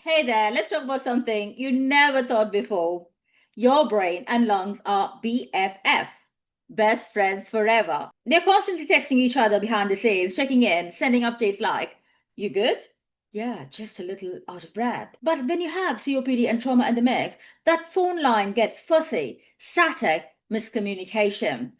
Hey there, let's talk about something you never thought before. Your brain and lungs are BFF, best friends forever. They're constantly texting each other behind the scenes, checking in, sending updates like, "You good? Yeah, just a little out of breath." But when you have COPD and trauma in the mix, that phone line gets fussy, static, miscommunication.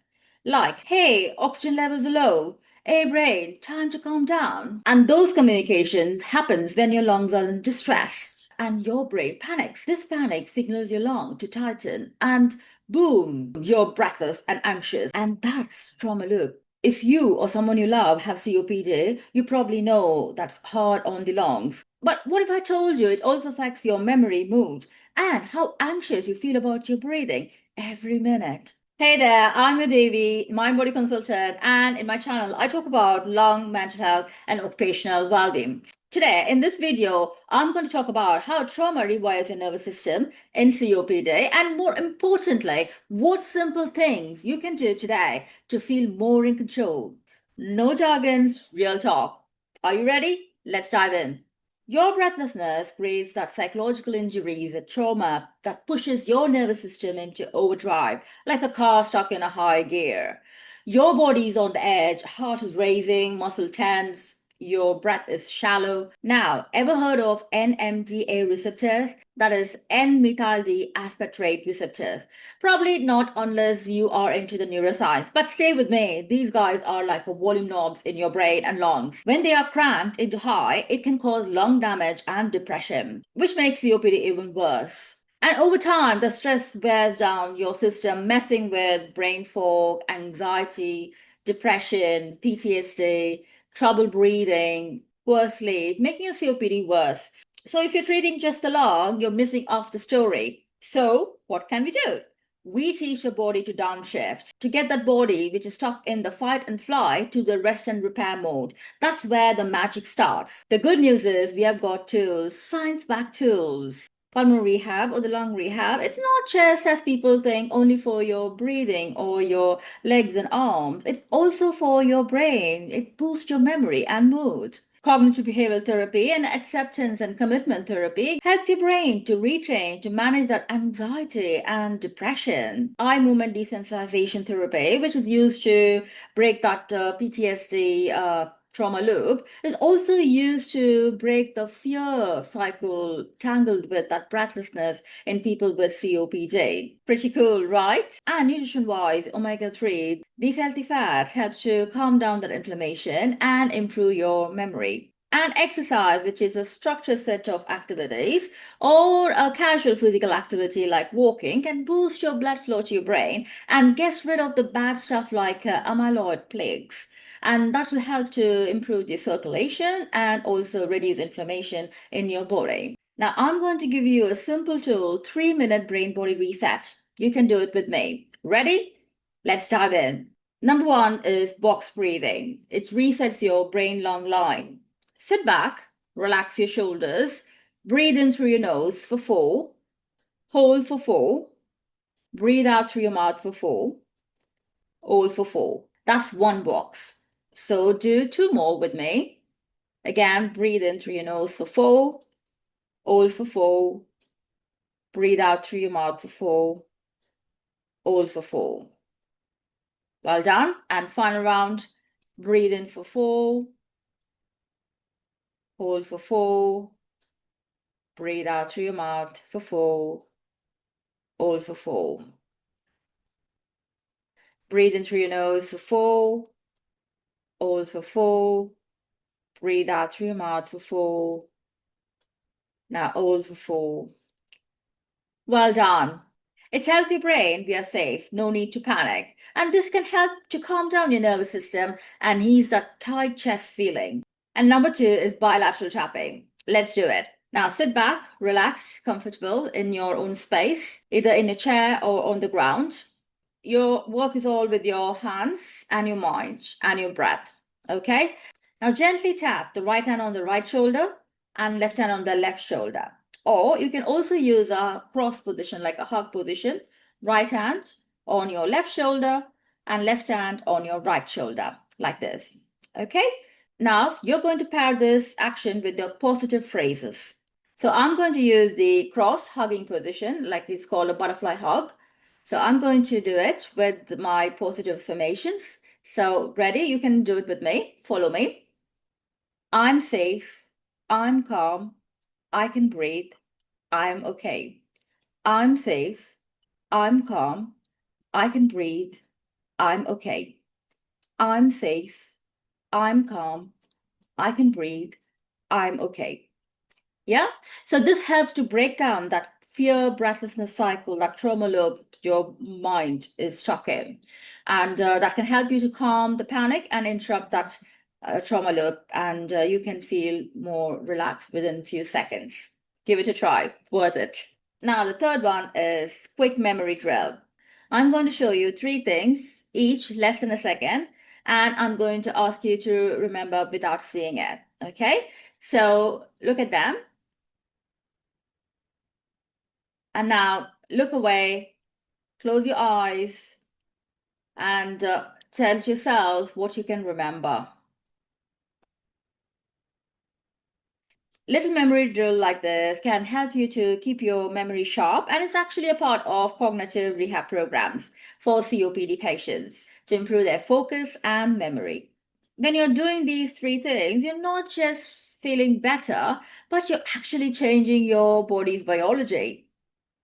Like, "Hey, oxygen levels are low. Hey brain, time to calm down." And those communications happens when your lungs are in distress and your brain panics. This panic signals your lung to tighten and boom, you're breathless and anxious. And that's trauma loop. If you or someone you love have COPD, you probably know that's hard on the lungs. But what if I told you it also affects your memory, mood, and how anxious you feel about your breathing every minute? Hey there, I'm your Devi, mind body consultant, and in my channel, I talk about lung, mental health, and occupational well-being. Today, in this video, I'm going to talk about how trauma rewires your nervous system in COPD, and more importantly, what simple things you can do today to feel more in control. No jargons, real talk. Are you ready? Let's dive in. Your breathlessness creates that psychological injuries, a trauma that pushes your nervous system into overdrive, like a car stuck in a high gear. Your body is on the edge, heart is racing, muscle tense, your breath is shallow. Now, ever heard of NMDA receptors? That is N-methyl D aspartate receptors. Probably not unless you are into the neuroscience. But stay with me. These guys are like a volume knobs in your brain and lungs. When they are cranked into high, it can cause lung damage and depression, which makes COPD even worse. And over time, the stress wears down your system, messing with brain fog, anxiety, depression, PTSD, trouble breathing, poor sleep, making your COPD worse. So if you're treating just the lung, you're missing off the story. So what can we do? We teach the body to downshift, to get that body which is stuck in the fight and flight to the rest and repair mode. That's where the magic starts. The good news is we have got tools, science-backed tools. Pulmonary rehab or the lung rehab, it's not just as people think only for your breathing or your legs and arms. It's also for your brain. It boosts your memory and mood. Cognitive behavioral therapy and acceptance and commitment therapy helps your brain to retrain to manage that anxiety and depression. Eye movement desensitization therapy, which is used to break that PTSD trauma loop, is also used to break the fear cycle tangled with that breathlessness in people with COPD. Pretty cool, right? And nutrition-wise, omega-3, these healthy fats help to calm down that inflammation and improve your memory. And exercise, which is a structured set of activities or a casual physical activity like walking, can boost your blood flow to your brain and gets rid of the bad stuff like amyloid plaques. And that will help to improve the circulation and also reduce inflammation in your body. Now, I'm going to give you a simple tool, 3-minute brain body reset. You can do it with me. Ready? Let's dive in. Number one is box breathing. It resets your brain lung line. Sit back, relax your shoulders, breathe in through your nose for 4, hold for 4, breathe out through your mouth for 4, hold for 4. That's one box. So do 2 more with me. Again, breathe in through your nose for 4, hold for 4, breathe out through your mouth for 4, hold for 4. Well done. And final round, breathe in for 4, hold for 4, breathe out through your mouth for 4, hold for 4. Breathe in through your nose for 4, hold for 4, breathe out through your mouth for 4. Now hold for 4. Well done. It tells your brain we are safe, no need to panic. And this can help to calm down your nervous system and ease that tight chest feeling. And number 2 is bilateral tapping. Let's do it. Now sit back, relaxed, comfortable in your own space, either in a chair or on the ground. Your work is all with your hands and your mind and your breath. Okay? Now gently tap the right hand on the right shoulder and left hand on the left shoulder. Or you can also use a cross position, like a hug position. Right hand on your left shoulder and left hand on your right shoulder, like this. Okay? Now you're going to pair this action with your positive phrases. So I'm going to use the cross hugging position, like it's called a butterfly hug. So I'm going to do it with my positive affirmations. So ready? You can do it with me. Follow me. I'm safe. I'm calm. I can breathe. I'm okay. I'm safe. I'm calm. I can breathe. I'm okay. I'm safe. I'm calm. I can breathe. I'm okay. Yeah. So this helps to break down that fear breathlessness cycle, that trauma loop your mind is stuck in. And that can help you to calm the panic and interrupt that trauma loop. And you can feel more relaxed within a few seconds. Give it a try. Worth it. Now, the third one is quick memory drill. I'm going to show you three things, each less than a second, and I'm going to ask you to remember without seeing it. Okay? So look at them. And now look away, close your eyes, and tell yourself what you can remember. Little memory drill like this can help you to keep your memory sharp, and it's actually a part of cognitive rehab programs for COPD patients to improve their focus and memory. When you're doing these three things, you're not just feeling better, but you're actually changing your body's biology.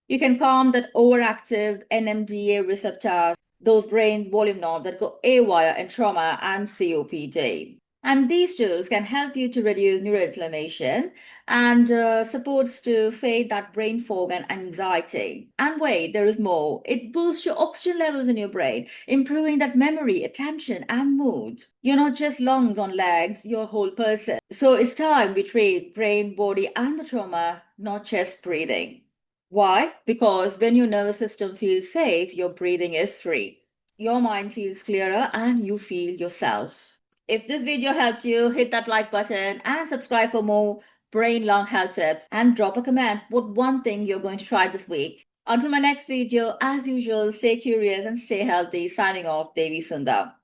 You can calm that overactive NMDA receptor, those brain's volume knobs that go haywire in trauma and COPD. And these tools can help you to reduce neuroinflammation and supports to fade that brain fog and anxiety. And wait, there is more. It boosts your oxygen levels in your brain, improving that memory, attention, and mood. You're not just lungs on legs, you're a whole person. So it's time we treat brain, body, and the trauma, not just breathing. Why? Because when your nervous system feels safe, your breathing is free. Your mind feels clearer and you feel yourself. If this video helped you, hit that like button and subscribe for more brain lung health tips and drop a comment what one thing you're going to try this week. Until my next video, as usual, stay curious and stay healthy. Signing off, Devi Sundar.